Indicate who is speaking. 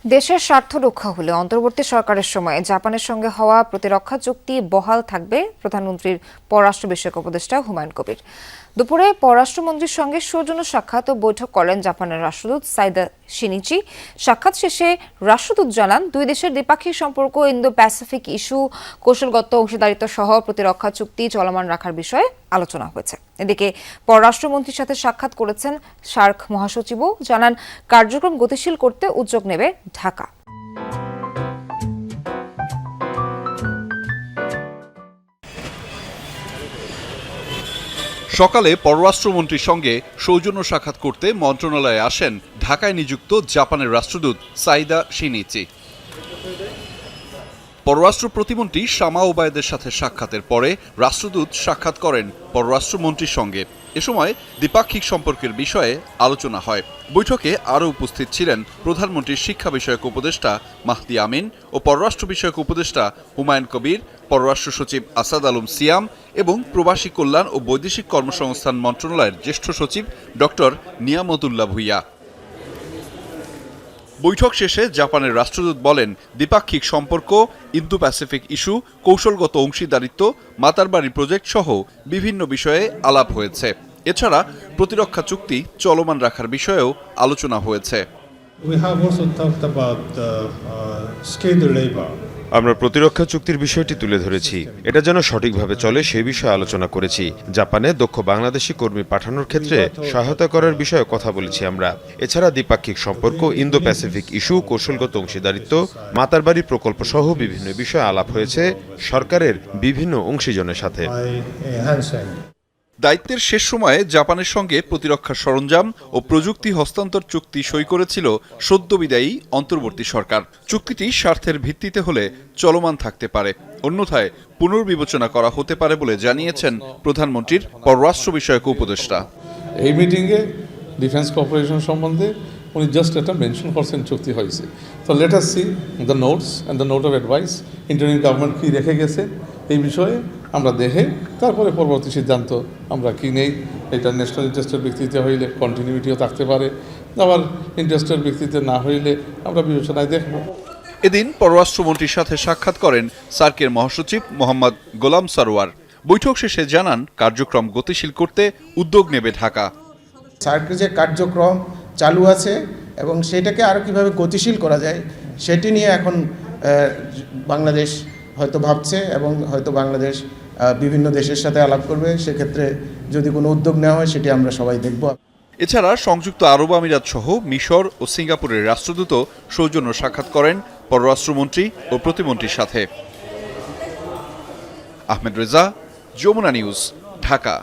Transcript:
Speaker 1: দেশের স্বার্থ রক্ষা হলে অন্তর্বর্তী সরকারের সময়ে জাপানের সঙ্গে হওয়া প্রতিরক্ষা চুক্তি বহাল থাকবে প্রধানমন্ত্রীর পররাষ্ট্র বিষয়ক উপদেষ্টা হুমায়ুন কবির। দুপুরে পররাষ্ট্রমন্ত্রীর সঙ্গে সৌজন্য সাক্ষাৎ ও বৈঠক করেন জাপানের রাষ্ট্রদূত সাইদা শিনিচি। সাক্ষাৎ শেষে রাষ্ট্রদূত জানান, দুই দেশের দ্বিপাক্ষিক সম্পর্ক, ইন্দো প্যাসিফিক ইস্যু, কৌশলগত অংশীদারিত্ব সহ প্রতিরক্ষা চুক্তি চলমান রাখার বিষয়ে আলোচনা হয়েছে। এদিকে পররাষ্ট্রমন্ত্রীর সাথে সাক্ষাৎ করেছেন সার্ক মহাসচিবও। জানান, কার্যক্রম গতিশীল করতে উদ্যোগ নেবে ঢাকা।
Speaker 2: সকালে পররাষ্ট্রমন্ত্রীর সঙ্গে সৌজন্য সাক্ষাৎ করতে মন্ত্রণালয়ে আসেন ঢাকায় নিযুক্ত জাপানের রাষ্ট্রদূত সাইদা শিনিচি। পররাষ্ট্র প্রতিমন্ত্রী শামা ওবায়েদের সাথে সাক্ষাতের পরে রাষ্ট্রদূত সাক্ষাৎ করেন পররাষ্ট্রমন্ত্রীর সঙ্গে। এ সময় দ্বিপাক্ষিক সম্পর্কের বিষয়ে আলোচনা হয়। বৈঠকে আরও উপস্থিত ছিলেন প্রধানমন্ত্রীর শিক্ষা বিষয়ক উপদেষ্টা মাহদি আমিন ও পররাষ্ট্র বিষয়ক উপদেষ্টা হুমায়ুন কবির, পররাষ্ট্র সচিব আসাদ আলম সিয়াম এবং প্রবাসী কল্যাণ ও বৈদেশিক কর্মসংস্থান মন্ত্রণালয়ের জ্যেষ্ঠ সচিব ডক্টর নিয়ামতুল্লাহ ভুইয়া। বৈঠক শেষে জাপানের রাষ্ট্রদূত বলেন, দ্বিপাক্ষিক সম্পর্ক, ইন্দো প্যাসিফিক ইস্যু, কৌশলগত অংশীদারিত্ব, মাতারবাড়ি প্রজেক্ট সহ বিভিন্ন বিষয়ে আলাপ হয়েছে। এছাড়া প্রতিরক্ষা চুক্তি চলমান রাখার বিষয়েও আলোচনা হয়েছে।
Speaker 3: আমরা প্রতিরক্ষা চুক্তির বিষয়টি তুলে ধরেছি, এটা যেন সঠিকভাবে চলে সে বিষয়ে আলোচনা করেছি। জাপানে দক্ষ বাংলাদেশি কর্মী পাঠানোর ক্ষেত্রে সহায়তা করার বিষয়ে কথা বলেছি আমরা। এছাড়া দ্বিপাক্ষিক সম্পর্ক, ইন্দো প্যাসিফিক ইস্যু, কৌশলগত অংশীদারিত্ব, মাতারবাড়ি প্রকল্প সহ বিভিন্ন বিষয়ে আলাপ হয়েছে সরকারের বিভিন্ন অংশীজনের সাথে।
Speaker 2: দায়িত্বের শেষ সময়ে জাপানের সঙ্গে প্রতিরক্ষা সরঞ্জাম ও প্রযুক্তি হস্তান্তর চুক্তি সই করেছিল সদ্য বিদায়ী অন্তর্বর্তী সরকার। চুক্তিটি স্বার্থের ভিত্তিতে হলে চলমান থাকতে পারে, অন্যথায় পুনর্বিবেচনা করা হতে পারে বলে জানিয়েছেন প্রধানমন্ত্রীর পররাষ্ট্র বিষয়ক উপদেষ্টা।
Speaker 4: এই মিটিংয়ে ডিফেন্স কর্পোরেশন সম্বন্ধে উনি জাস্ট একটা মেনশন করছেন চুক্তি হয়েছে। তো let us see the notes and the note of advice interim government কী রেখে গেছে এই বিষয়ে আমরা দেখে তারপরে পরবর্তী সিদ্ধান্ত আমরা কি নেই। এটা ন্যাশনাল ইন্টারেস্টের ভিত্তিতে হইলে কন্টিনিউটিও থাকতে পারে, আবার ইন্টারেস্টের ভিত্তিতে না হইলে আমরা বিবেচনায় দেখব।
Speaker 2: এদিন পররাষ্ট্রমন্ত্রীর সাথে সাক্ষাৎ করেন সার্কের মহাসচিব মোহাম্মদ গোলাম সারোয়ার। বৈঠক শেষে জানান, কার্যক্রম গতিশীল করতে উদ্যোগ নেবে ঢাকা।
Speaker 5: সার্কের যে কার্যক্রম চালু আছে এবং সেটাকে আরও কীভাবে গতিশীল করা যায় সেটি নিয়ে এখন বাংলাদেশ হয়তো ভাবছে এবং হয়তো বাংলাদেশ বিভিন্ন দেশের সাথে আলাপ করবে। সেক্ষেত্রে যদি কোনো উদ্যোগ নেওয়া হয় সেটি আমরা সবাই দেখব।
Speaker 2: এছাড়া সংযুক্ত আরব আমিরাত সহ মিশর ও সিঙ্গাপুরের রাষ্ট্রদূত সৌজন্য সাক্ষাৎ করেন পররাষ্ট্রমন্ত্রী ও প্রতিমন্ত্রীর সাথে। আহমেদ রেজা, যমুনা নিউজ, ঢাকা।